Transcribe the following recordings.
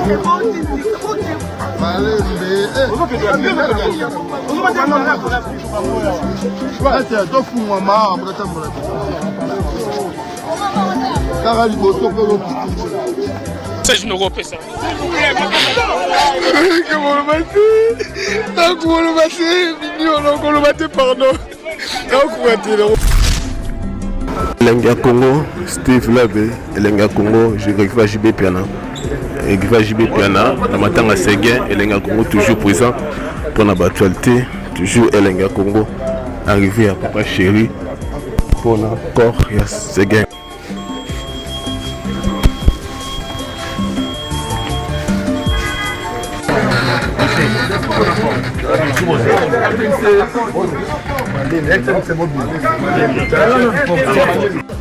Je ne repais ça. Elenga Congo, Steve Labe, Elenga Congo, je vais JB Piana. Et Giva JB Piana, dans ma tanga Séguin, Elenga Congo toujours présent pour l'actualité, toujours Elenga Congo, arrivé à Papa Chéri pour encore Séguin.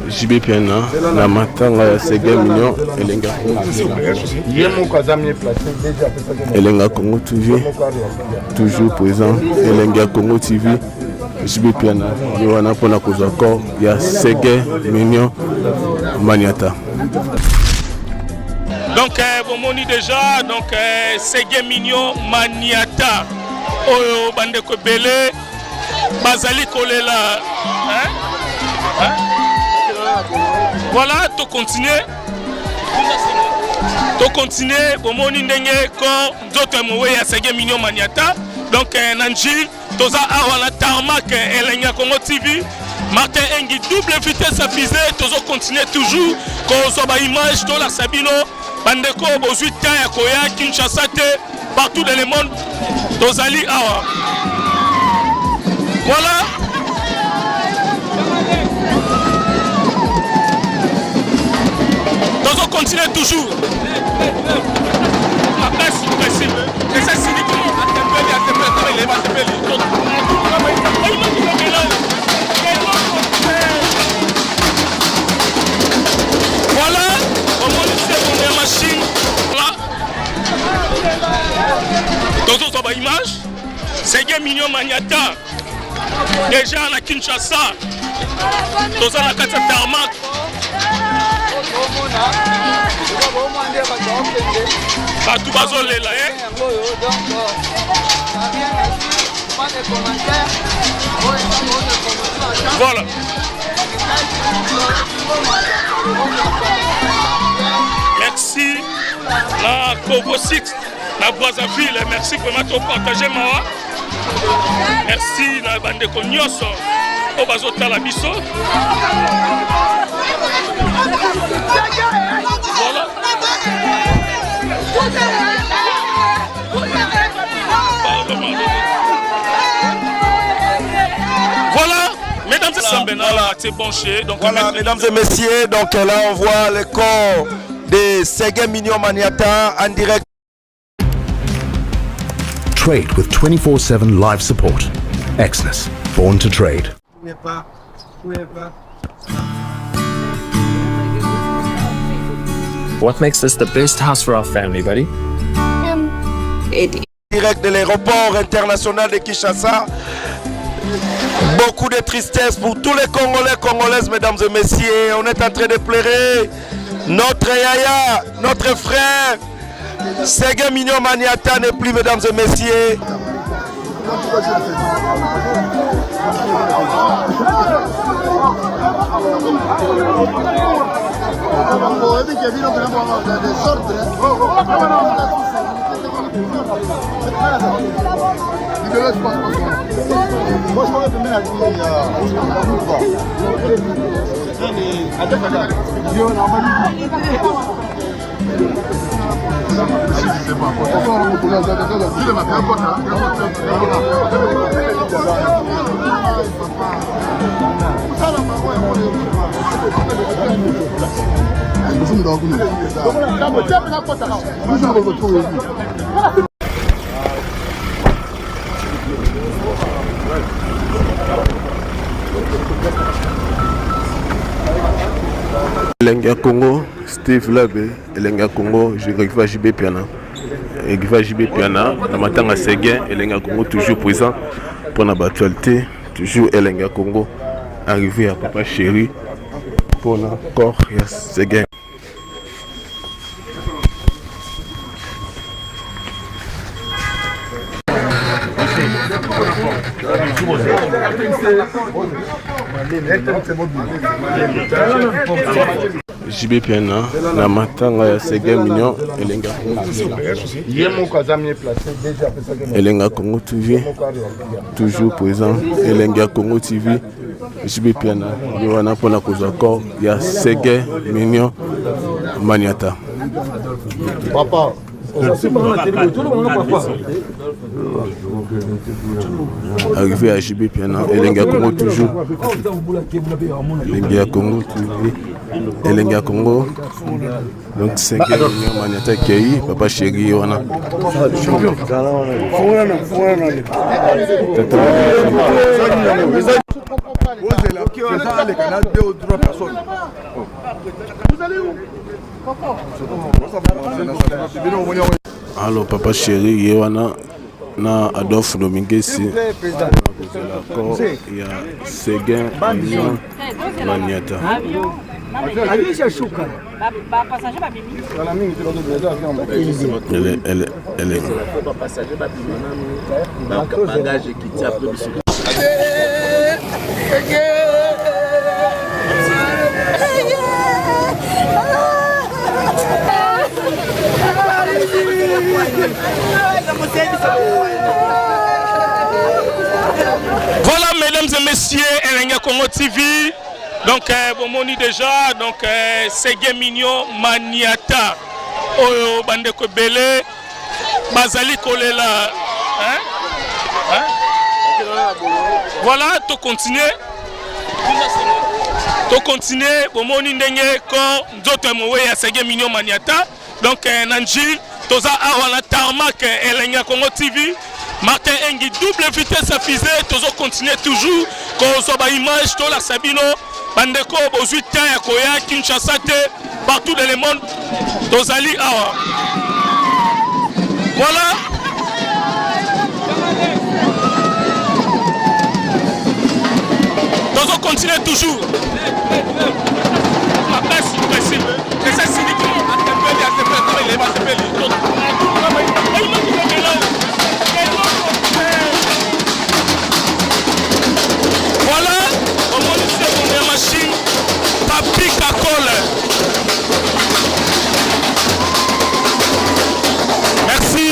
JB Piana, na matanga Séguin mignon, Elenga Congo. Elenga Congo TV, toujours présent, Elenga Congo TV. JB Piana, Yohana Pona Kozako, il y a Séguin mignon, Maniata. Donc, vous m'avez déjà, donc Séguin mignon, Maniata. Oyo Bandeko Belé, Bazali Kolela. Voilà, tu continues. Tu continues. Pour mon indénié, quand d'autres mots à Séguin mignon, Maniata. Donc, Nanji, Toza Awana Tarmac, Elenga Congo TV. Martin Engi, double vitesse à viser. Tozo continue toujours. Quand on a image, Tola Sabino, Bandeko, Bozuita, Yakoya, Kinshasa, partout dans le monde. Tozali Awa. Voilà. Tozo continue toujours. Voilà. Comment on la machine. Là. Tozo Soba image. Séguin mignon Maniata. Déjà à la Kinshasa. Tozo la Kata Tarmac. Tout bazol est là, voilà. Merci la Kovo 6, la Brazzaville, merci pour m'avoir partagé Mawa. Merci la bande de Cognoso, au Bazota la Bisso. Voilà. Voilà, mesdames et messieurs, donc là on voit le corps de Séguin mignon Maniata en direct. Trade with 24/7 live support. Exness, born to trade. What makes this the best house for our family, buddy? Direct de l'aéroport international de Kinshasa. Beaucoup de tristesse pour tous les Congolais, Congolaises, mesdames et messieurs. On est en train de pleurer. Notre Yaya, notre frère, Séguin mignon Maniata n'est plus, mesdames et messieurs. Elenga Congo, Steve Labe, Elenga Congo, je vais JB Piana. Et Giva JB Piana, dans ma tanga Séguin, Elenga Congo toujours présent pour l'actualité, toujours Elenga Congo, arrivé à Papa Chéri pour encore Séguin. JB Piana na matanga ya Sege Mignon Elenga Congo TV toujours présent Elenga Congo TV JB Piana wana pona kozwa corps ya Sege Mignon Maniata Papa arrivé à JB Piana Elenga Congo toujours Elenga Congo TV Elenga Congo donc c'est que Maniata Kei papa chéri wana alors papa chéri yewana na Adolphe Dominguez l'accord il y a Seguin Mignon Maniata elle est Voilà, mesdames et messieurs, Elenga Congo TV. Donc, bon moni déjà, donc Sege Mignon Maniata. Oyo bandeko belé, bazali kolela. Voilà, to continuer. To continuer, bon moni ndenge ko nzoto mowe ya Sege Mignon Maniata. Donc, Nanjil, toza awana tarmac Elenga Congo TV. Martin Engi, double vitesse à fusée, tozo continuer toujours. Kozo ba image, to la Sabino, bandeko, bozui ya koya, Kinshasa te, partout dans le monde, tozali awa. Voilà. Tozo continuer toujours. Voilà, on va laisser la machine, Papi Kakol. Merci,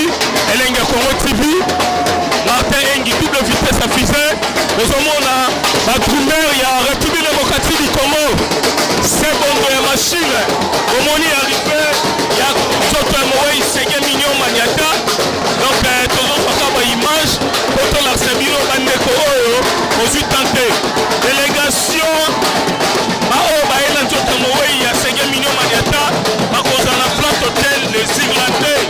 Elenga Congo TV, Martin Engi, double vitesse à fusée. Nous avons la première, il y a République démocratique du Congo. C'est bon de la machine. Au moment où il est arrivé, il y a Zoto Moïse, Sege Mignon Maniata. Donc, toujours encore une image. Pour la Sabino Bandeko, aux 8 tentés. Délégation, Mao Baëlan Zoto Moïse, il y a Sege Mignon Maniata. À cause de la plante hôtel, les Irlandais.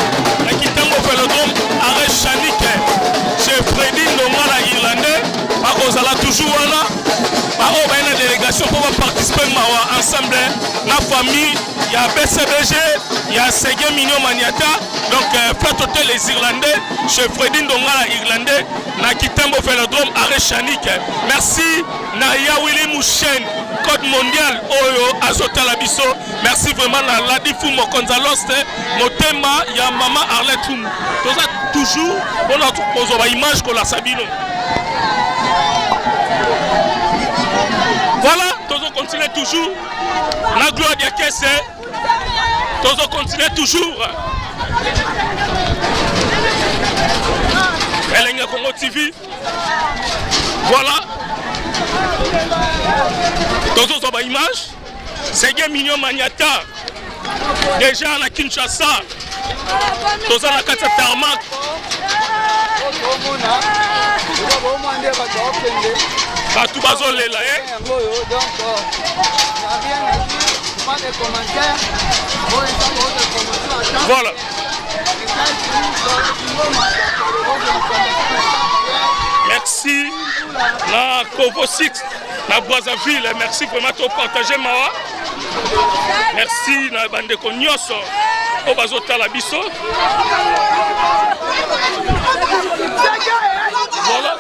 La Kitambo Vélodrome, arrêt Chanik. Chez Freddy Nomala Irlandais. À cause de la toujours là. Mao Baëlan délégation pour participer ensemble. La famille. Il y a BCBG, il y a Sege Mignon Maniata, donc plate hôtel les Irlandais, chez Freddy Ndongala Irlandais, na Kitambo Vélodrome, arrêt Chanik. Merci, Naya Willy Mouchen, Code Mondial, Oyo, Azota Labiso. Merci vraiment, la Difu Mokonzalos, Motema, il y a Maman Arlette Toum. Toujours, on a trouvé une image qu'on la Sabino. Voilà, on continue toujours. La gloire de Kesse. On continue toujours. Elenga Congo TV. Voilà. Tozo ba image. Sege Mignon Maniata. Déjà à la Kinshasa. Tozo la Kata Tarmac. Batou bazolela voilà. Merci la Kovo 6, la Brazzaville, merci vraiment de partager Mawa. Merci la bande Konyoso, au Bazota la Bisso. Voilà.